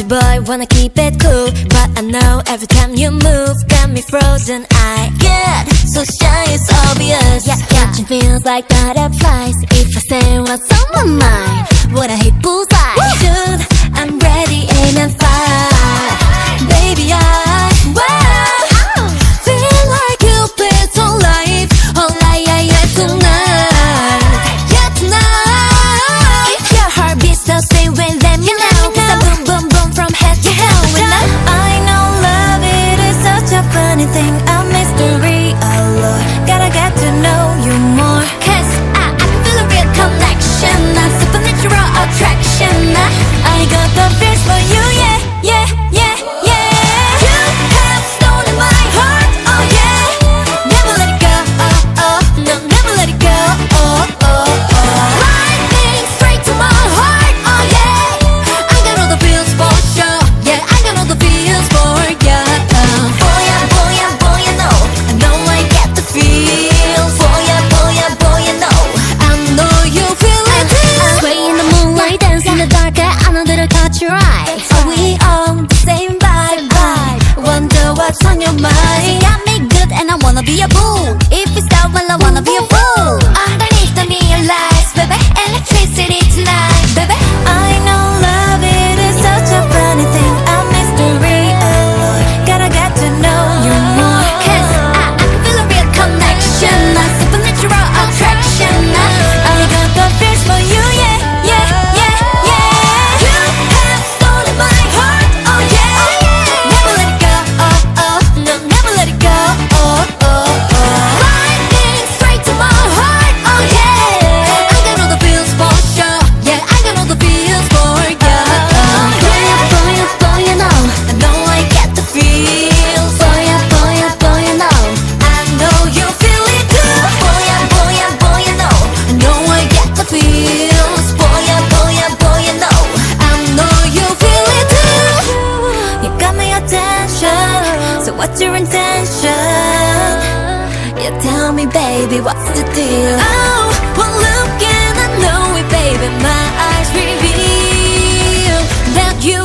Country boy wanna keep it cool, but I know every time you move got me frozen. I get so shy, it's obvious. Yeah, catching feels like butterflies. If I say what's on my mind, would I hit bullseye? Dude, I'm ready, aim and fire. Baby, I feel like Cupid's on life. Oh, yeah, tonight. Yeah, tonight. If your heart beats so stay with them, you know. Cause I boom, boom, boom from head to toe. I know love, it is such a funny thing, a mystery, oh Lord. Gotta get to know you more. Cause I can feel a real connection, a supernatural attraction. I got the feels for you, yeah, yeah, yeah, yeah. You have stolen my heart, oh yeah. Never let it go, oh, oh, no, never let it go, oh, oh, oh. Lightning straight to my heart, oh yeah. I got all the feels for sure, yeah, I got all the feels for ya. Boy, I know, I know I get the feels. Boy, I know, I know you feel it too. Sway in the moonlight, dance in the dark, I know that I caught your eye. Are we on the same vibe? Wonder what's on your mind. You got me good and I wanna be a fool. If we start, well I wanna be a fool. Underneath the neon lights, baby, electricity tonight, baby. I know love, it is such a funny thing, a mystery, oh Lord. Gotta get to know you more. Cause I can feel a real connection, a supernatural attraction. I got the feels for you, yeah, yeah, yeah, yeah. You have stolen my heart, oh yeah. Never let it go, oh, oh, no, never let it go, oh, oh, oh. Lightning straight to my heart, oh yeah. I got all the feels for sure, yeah, I got all the feels for ya. Boy, you know, I know I get the feels. Boy, you know, I know you feel it too. Boy, you know, I know I get the feels. Boy, you know, I know you feel it too. You got my attention, so what's your intention? Yeah, tell me, baby, what's the deal? Oh, one look and I know it, baby. My eyes reveal that you